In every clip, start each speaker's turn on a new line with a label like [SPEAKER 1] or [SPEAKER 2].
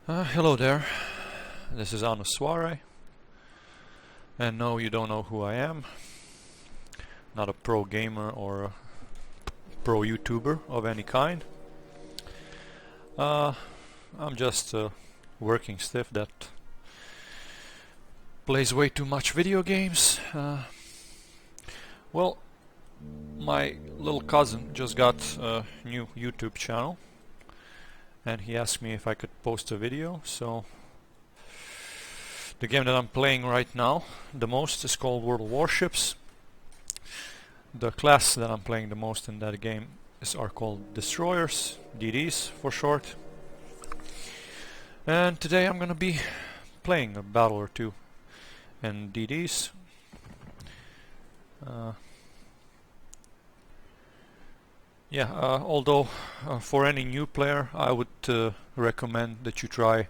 [SPEAKER 1] Hello there, this is Anusware, and no, you don't know who I am. Not a pro gamer or a pro YouTuber of any kind. I'm just a working stiff that plays way too much video games. Well, my little cousin just got a new YouTube channel, and he asked me if I could post a video, so the game that I'm playing right now the most is called World of Warships. The class that I'm playing the most in that game are called Destroyers, DDs for short. And today I'm gonna be playing a battle or two in DDs. Although for any new player I would recommend that you try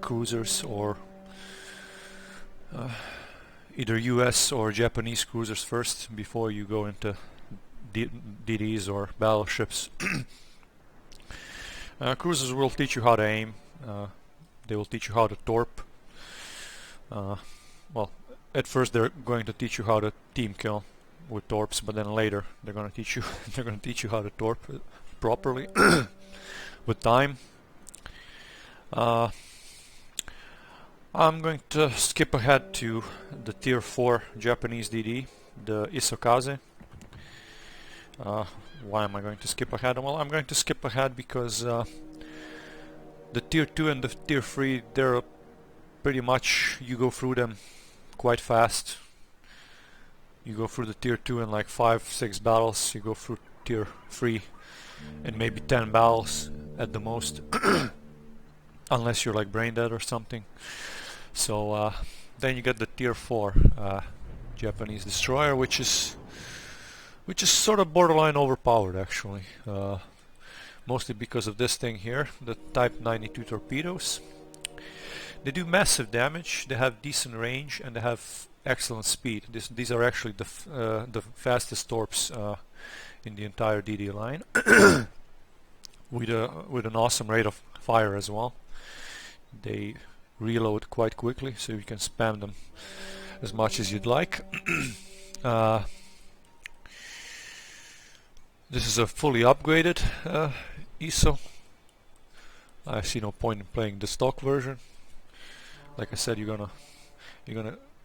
[SPEAKER 1] cruisers or either US or Japanese cruisers first before you go into DDs or battleships. Cruisers will teach you how to aim, they will teach you how to torp. Well, at first they're going to teach you how to team kill with torps, but then later they're going to teach you how to torp properly with time. I'm going to skip ahead to the tier 4 Japanese DD, the Isokaze. Why am I going to skip ahead? Well, I'm going to skip ahead because the tier 2 and the tier 3, they're pretty much, you go through them quite fast. You go through the tier 2 in like 5-6 battles, you go through tier 3 in maybe 10 battles at the most. Unless you're like brain dead or something. So then you get the tier 4 Japanese destroyer, which is sort of borderline overpowered actually. Mostly because of this thing here, the Type 92 torpedoes. They do massive damage, they have decent range, and they have excellent speed. These are actually the fastest torps in the entire DD line, with an awesome rate of fire as well. They reload quite quickly, so you can spam them as much as you'd like. This is a fully upgraded ISO. I see no point in playing the stock version. Like I said, you're gonna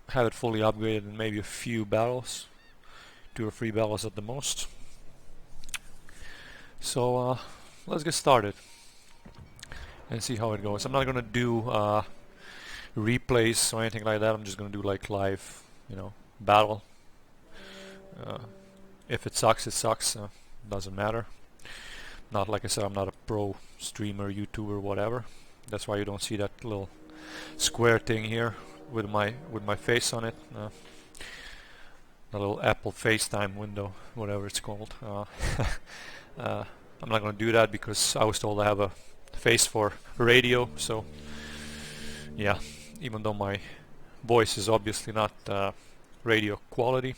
[SPEAKER 1] have it fully upgraded in maybe a few battles, 2 or 3 battles at the most. So let's get started and see how it goes. I'm not gonna do replays or anything like that. I'm just gonna do like live, battle. If it sucks, it sucks. Doesn't matter. Not, like I said, I'm not a pro streamer, YouTuber, whatever. That's why you don't see that little square thing here with my face on it. The little Apple FaceTime window, whatever it's called. I'm not gonna do that because I was told I have a face for radio, so yeah, even though my voice is obviously not radio quality.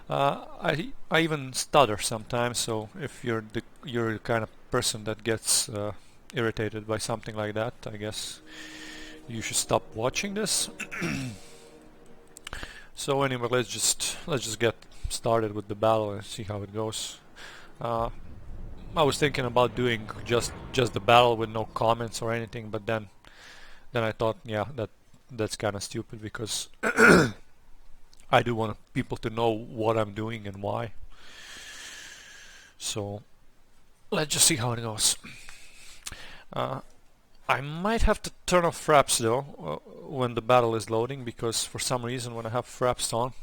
[SPEAKER 1] I even stutter sometimes, so if you're the kind of person that gets irritated by something like that, I guess you should stop watching this. So anyway, let's just get started with the battle and see how it goes. I was thinking about doing just the battle with no comments or anything, but then I thought, yeah, that's kind of stupid because I do want people to know what I'm doing and why. So let's just see how it goes. I might have to turn off fraps though when the battle is loading, because for some reason when I have fraps on,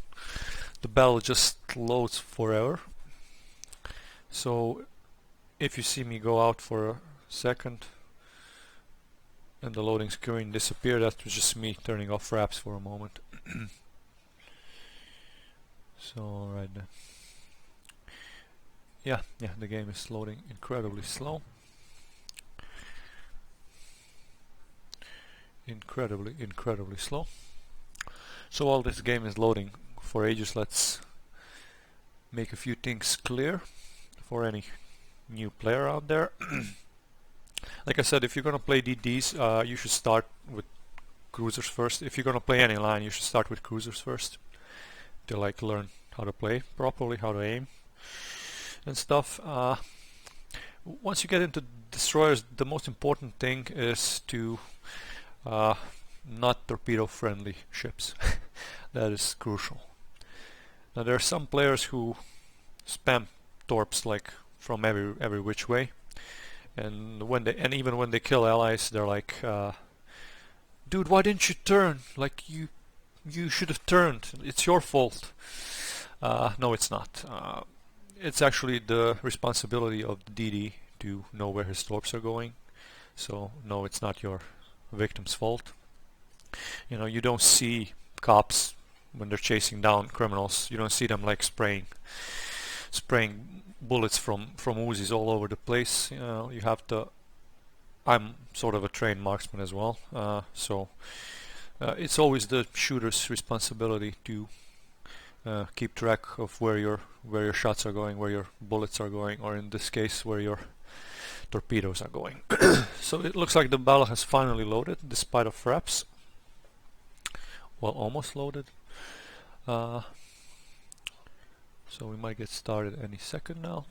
[SPEAKER 1] the battle just loads forever. So if you see me go out for a second and the loading screen disappear, that was just me turning off fraps for a moment. So right there. Yeah, the game is loading incredibly slow. Incredibly slow. So while this game is loading for ages, let's make a few things clear for any new player out there. Like I said, if you're gonna play DDs, you should start with cruisers first. If you're gonna play any line, you should start with cruisers first to like learn how to play properly, how to aim and stuff. Once you get into destroyers, the most important thing is to not torpedo friendly ships. That is crucial. Now there are some players who spam torps like from every which way, and even when they kill allies, they're like, dude, why didn't you turn? Like you should have turned. It's your fault. No, it's not. It's actually the responsibility of the DD to know where his torps are going. So no, it's not your victim's fault. You know, you don't see cops when they're chasing down criminals. You don't see them like spraying bullets from Uzis all over the place. You know, you have to. I'm sort of a trained marksman as well, so it's always the shooter's responsibility to keep track of where your shots are going, where your bullets are going, or in this case, where your torpedoes are going. So it looks like the battle has finally loaded, despite of fraps. Well, almost loaded. So we might get started any second now.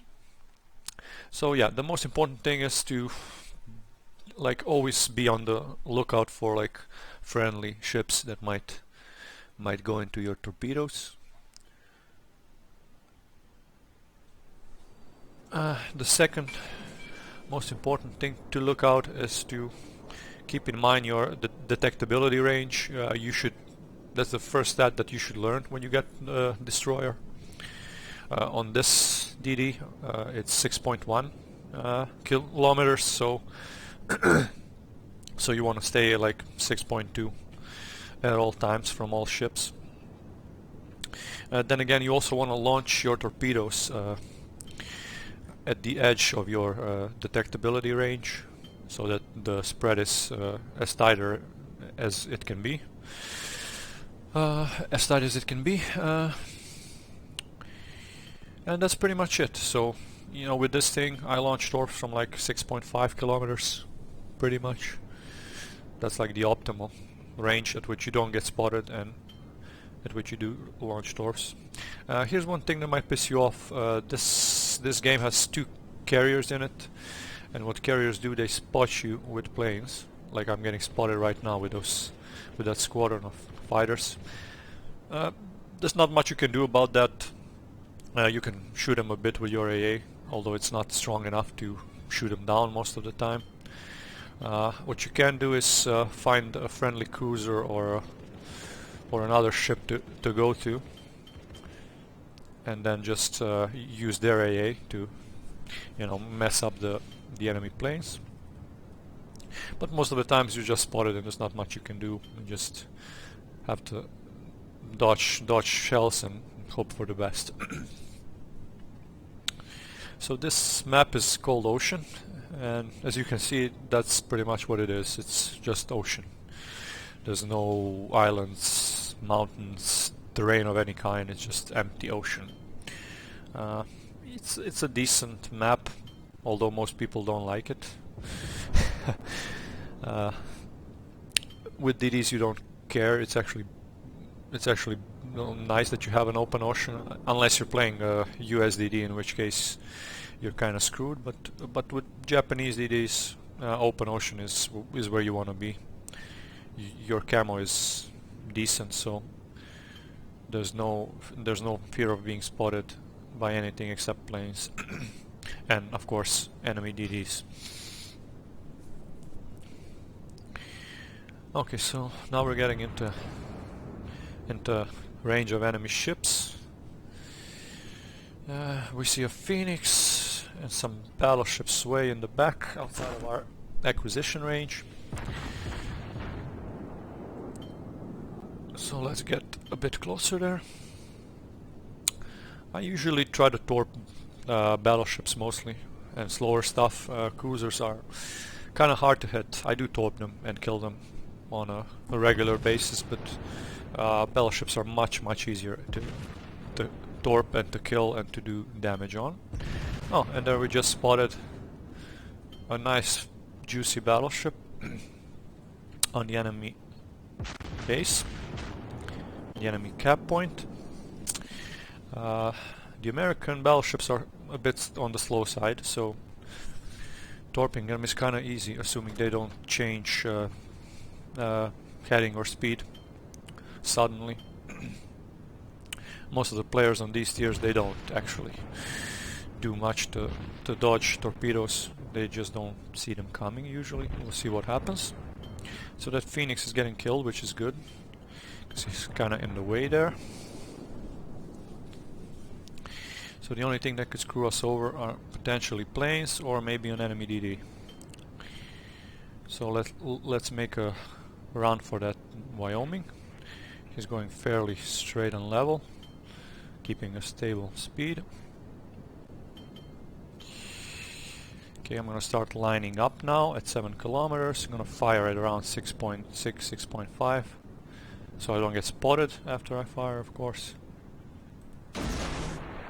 [SPEAKER 1] So yeah, the most important thing is to like always be on the lookout for like friendly ships that might go into your torpedoes. The second most important thing to look out is to keep in mind your detectability range. That's the first stat that you should learn when you get destroyer. On this DD, it's 6.1 kilometers, so so you want to stay at like 6.2 at all times from all ships. Then again, you also want to launch your torpedoes at the edge of your detectability range, so that the spread is as tighter as it can be. As tight as it can be. And that's pretty much it. So, you know, with this thing, I launch torps from like 6.5 kilometers, pretty much. That's like the optimal range at which you don't get spotted and at which you do launch torps. Here's one thing that might piss you off. This game has 2 carriers in it, and what carriers do, they spot you with planes. Like I'm getting spotted right now with that squadron of fighters. There's not much you can do about that. You can shoot them a bit with your AA, although it's not strong enough to shoot them down most of the time. What you can do is find a friendly cruiser or another ship to go to, and then just use their AA to, you know, mess up the enemy planes. But most of the times you just spot it and there's not much you can do. You just have to dodge shells and hope for the best. So this map is called Ocean, and as you can see, that's pretty much what it is. It's just ocean. There's no islands, mountains, terrain of any kind. It's just empty ocean. It's a decent map, although most people don't like it. With DDs you don't care. It's actually nice that you have an open ocean, unless you're playing USDD, in which case you're kind of screwed. But with Japanese DDs, open ocean is where you want to be. Your camo is decent, so there's no fear of being spotted by anything except planes, and of course enemy DDs. Okay, so now we're getting into range of enemy ships. We see a Phoenix and some battleships way in the back outside of our acquisition range. So let's get a bit closer there. I usually try to torp battleships mostly, and slower stuff. Cruisers are kind of hard to hit. I do torp them and kill them on a regular basis, but battleships are much easier to torp and to kill and to do damage on. Oh, and there we just spotted a nice juicy battleship on the enemy base, the enemy cap point. The American battleships are a bit on the slow side, so torping them is kind of easy, assuming they don't change heading or speed suddenly. Most of the players on these tiers, they don't actually do much to dodge torpedoes. They just don't see them coming usually. We'll see what happens. So that Phoenix is getting killed, which is good, because he's kind of in the way there. So the only thing that could screw us over are potentially planes or maybe an enemy DD. So let's make a run for that Wyoming. He's going fairly straight and level, keeping a stable speed. Okay, I'm gonna start lining up now at 7 kilometers. I'm gonna fire at around 6.6, 6.5, so I don't get spotted after I fire, of course.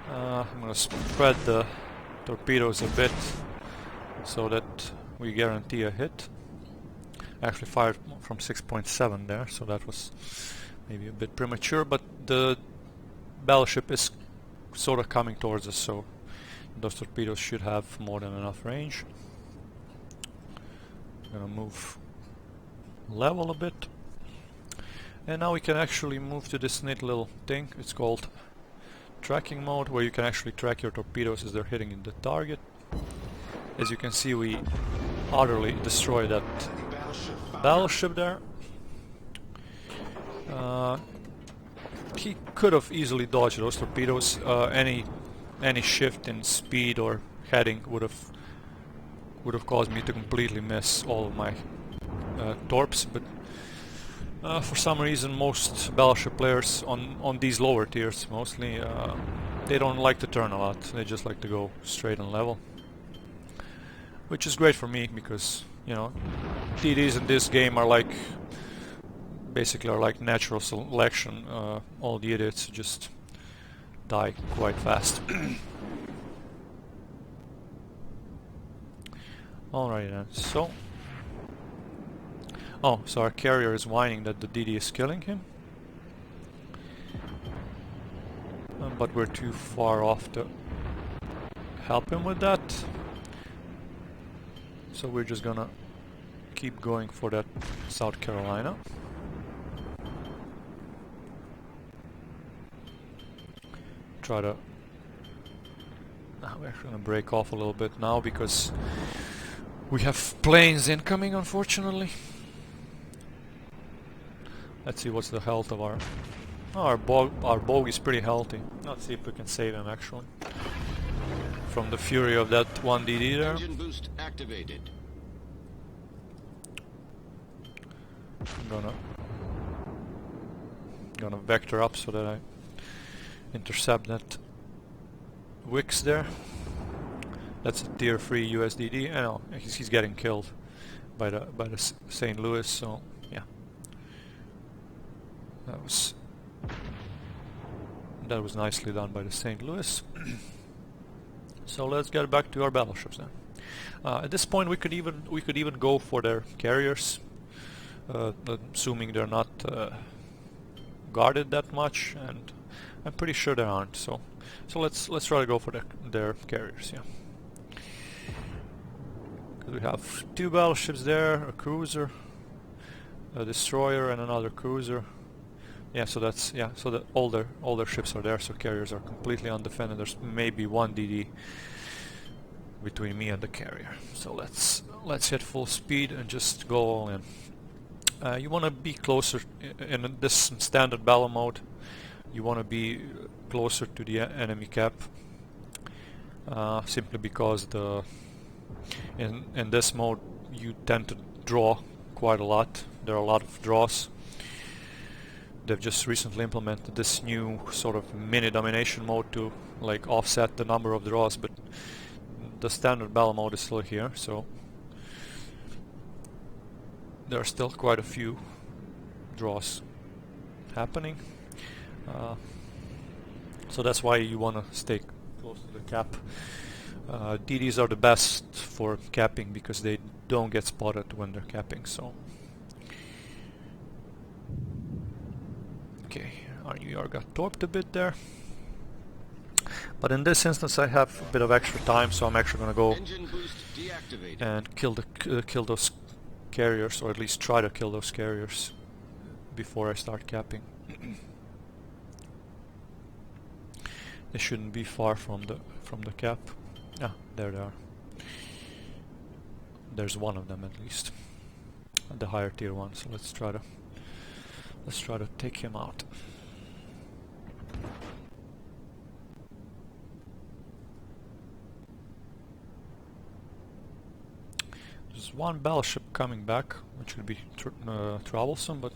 [SPEAKER 1] I'm gonna spread the torpedoes a bit so that we guarantee a hit. I actually fired from 6.7 there, so that was maybe a bit premature, but the battleship is sort of coming towards us, so those torpedoes should have more than enough range. I'm gonna move level a bit, and now we can actually move to this neat little thing. It's called tracking mode, where you can actually track your torpedoes as they're hitting the target. As you can see, we utterly destroyed that battleship there. He could have easily dodged those torpedoes. Any shift in speed or heading would have caused me to completely miss all of my torps, but for some reason most battleship players on these lower tiers mostly, they don't like to turn a lot. They just like to go straight and level, which is great for me because, you know, TDs in this game are like basically natural selection. All the idiots just die quite fast. Alright then, so... Oh, so our carrier is whining that the DD is killing him. But we're too far off to help him with that. So we're just gonna keep going for that South Carolina. Try to... we're gonna break off a little bit now because we have planes incoming, unfortunately. Let's see what's the health of our... Oh, our bogey's pretty healthy. Let's see if we can save him actually from the fury of that one DD there.
[SPEAKER 2] Engine boost activated.
[SPEAKER 1] I'm gonna vector up so that I intercept that Wix there. That's a tier 3 USDD. Oh, he's getting killed by the St. Louis. So yeah, that was nicely done by the St. Louis. So let's get back to our battleships then. At this point, we could even go for their carriers, assuming they're not guarded that much, and I'm pretty sure they aren't. So let's try to go for their carriers. Yeah. We have 2 battleships there, a cruiser, a destroyer, and another cruiser. Yeah, so that's so that all their ships are there. So carriers are completely undefended. There's maybe 1 DD between me and the carrier. So let's hit full speed and just go all in. You want to be closer in this standard battle mode. You want to be closer to the enemy cap, simply because in this mode you tend to draw quite a lot. There are a lot of draws. They've just recently implemented this new sort of mini domination mode to like offset the number of draws, but the standard battle mode is still here, so there are still quite a few draws happening. So that's why you want to stay close to the cap. DDs are the best for capping because they don't get spotted when they're capping, so... Okay, our New York got torped a bit there. But in this instance I have a bit of extra time, so I'm actually gonna go and kill those carriers, or at least try to kill those carriers before I start capping. They shouldn't be far from the cap. Ah, there they are. There's one of them at least, the higher tier one. So let's try to take him out. There's one battleship coming back, which will be troublesome, but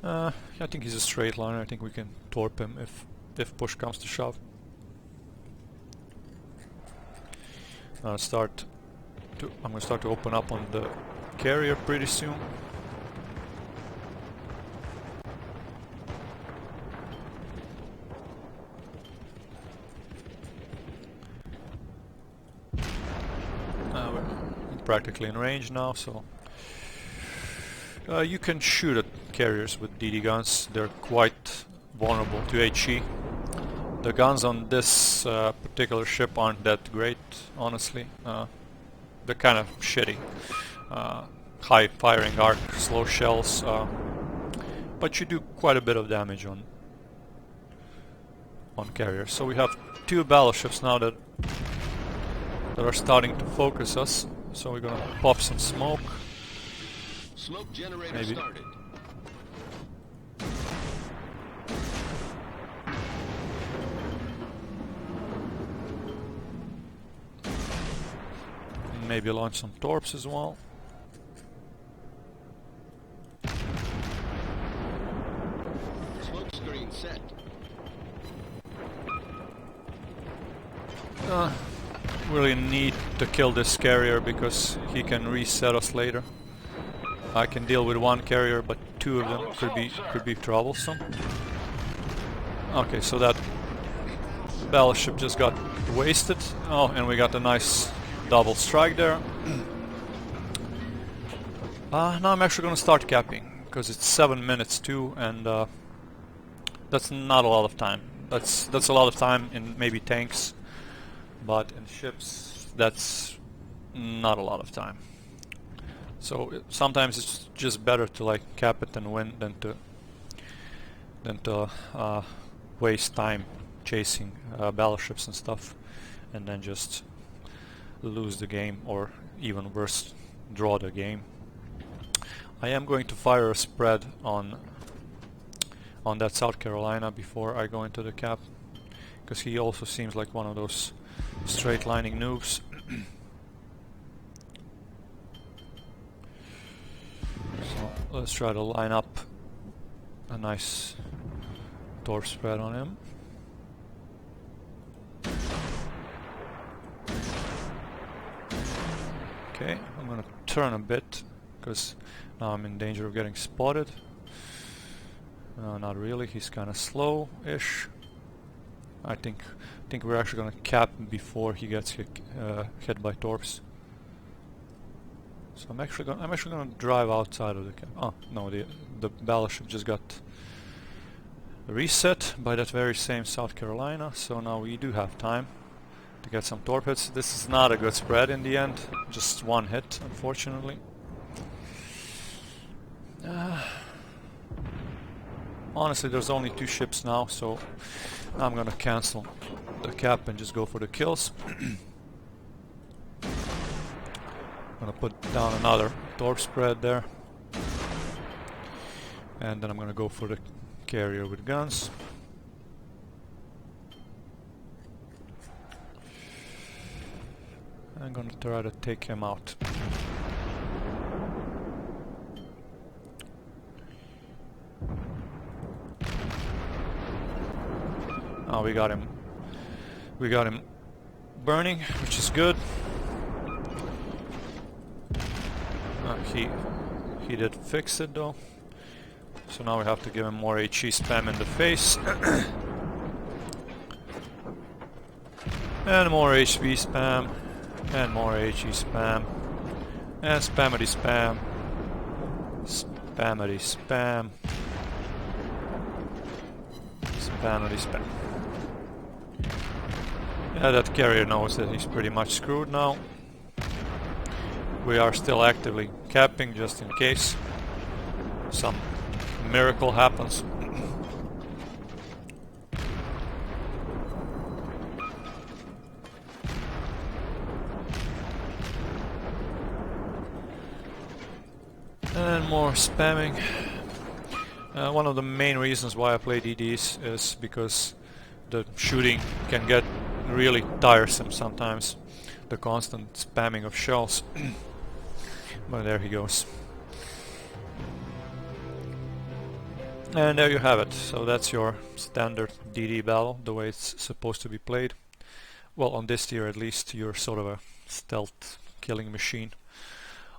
[SPEAKER 1] I think he's a straight liner. I think we can torp him if push comes to shove. I'm gonna start to open up on the carrier pretty soon. We're practically in range now, so you can shoot at carriers with DD guns. They're quite vulnerable to HE. The guns on this particular ship aren't that great, honestly. They're kind of shitty. High firing arc, slow shells, but you do quite a bit of damage on carriers. So we have two battleships now that are starting to focus us. So we're gonna pop some smoke.
[SPEAKER 2] Smoke generator
[SPEAKER 1] Maybe.
[SPEAKER 2] Started.
[SPEAKER 1] Maybe launch some torps as well.
[SPEAKER 2] Smoke screen set.
[SPEAKER 1] Really need to kill this carrier because he can reset us later. I can deal with one carrier, but two of them could be troublesome. Okay, so that battleship just got wasted. Oh, and we got a nice double strike there. Now I'm actually gonna start capping because it's 7 minutes too, and that's not a lot of time. That's a lot of time in maybe tanks, but in ships that's not a lot of time. So sometimes it's just better to like cap it and win than to waste time chasing battleships and stuff, and then just lose the game, or even worse, draw the game. I am going to fire a spread on that South Carolina before I go into the cap, because he also seems like one of those straight lining noobs. So let's try to line up a nice torp spread on him. Okay, I'm gonna turn a bit because now I'm in danger of getting spotted. Not really, he's kind of slow-ish. I think we're actually gonna cap before he gets hit by torps. So I'm actually gonna drive outside of the cap. Oh no, the battleship just got reset by that very same South Carolina. So now we do have time to get some torp hits. This is not a good spread in the end. Just one hit, unfortunately. Honestly, there's only two ships now, so I'm gonna cancel the cap and just go for the kills. I'm gonna put down another torp spread there, and then I'm gonna go for the carrier with guns. I'm gonna try to take him out. Oh, we got him burning, which is good. He did fix it though. So now we have to give him more HE spam in the face. And more HB spam. And more HE spam. And spammity spam. Spammity spam. Spammity spam. Yeah, that carrier knows that he's pretty much screwed now. We are still actively capping just in case some miracle happens. And more spamming. One of the main reasons why I play DDs is because the shooting can get really tiresome sometimes. The constant spamming of shells. But there he goes. And there you have it. So that's your standard DD battle, the way it's supposed to be played. Well, on this tier at least, you're sort of a stealth killing machine.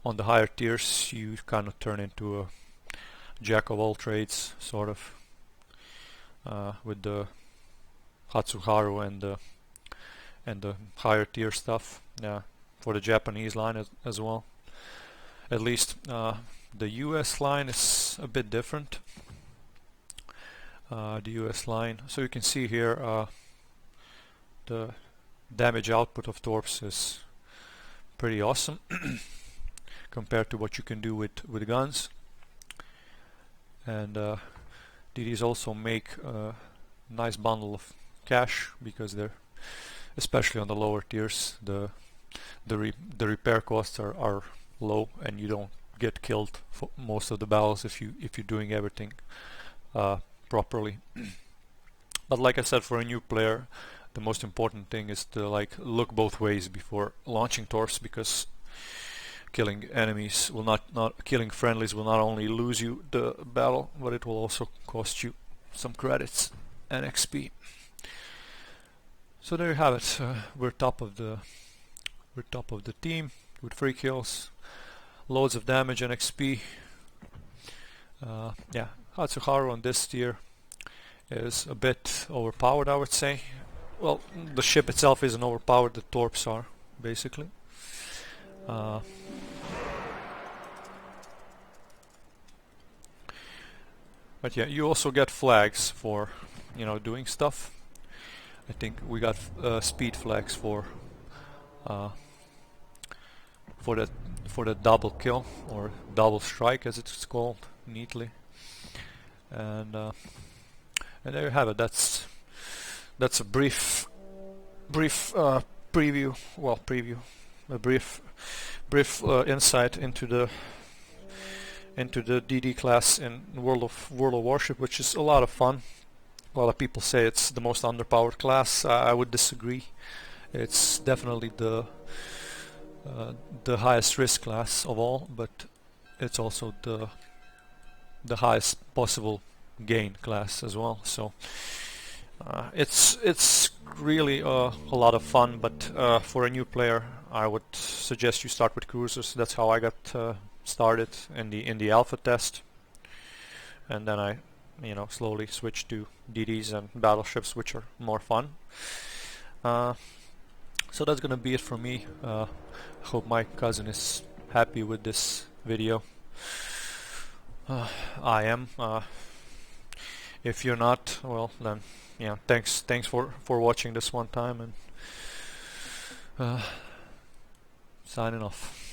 [SPEAKER 1] On the higher tiers, you kind of turn into a jack of all trades, sort of, with the Hatsuharu and the higher tier stuff. Yeah, for the Japanese line as well. At least the US line is a bit different. The US line, so you can see here the damage output of torps is pretty awesome compared to what you can do with guns. And DDs also make a nice bundle of cash because they're, especially on the lower tiers, the repair costs are low, and you don't get killed for most of the battles if you're doing everything properly. But like I said, for a new player, the most important thing is to look both ways before launching torps, because killing enemies will not killing friendlies will not only lose you the battle, but it will also cost you some credits and XP. So there you have it. We're top of the team with 3 kills, loads of damage and XP. Yeah, Hatsuharu on this tier is a bit overpowered, I would say. Well, the ship itself isn't overpowered, the torps are, basically. But yeah, you also get flags for, doing stuff. I think we got speed flags for the double kill, or double strike as it's called neatly. And there you have it. That's a brief preview. Well, a brief insight into the DD class in World of Warships, which is a lot of fun. A lot of people say it's the most underpowered class. I would disagree. It's definitely the highest risk class of all, but it's also the highest possible gain class as well. So it's really a lot of fun. But for a new player, I would suggest you start with cruisers. That's how I got started in the alpha test, and then I slowly switched to DDs and battleships, which are more fun. So that's gonna be it from me. Hope my cousin is happy with this video. I am. If you're not, well then, yeah, thanks for watching this one time, and signing off.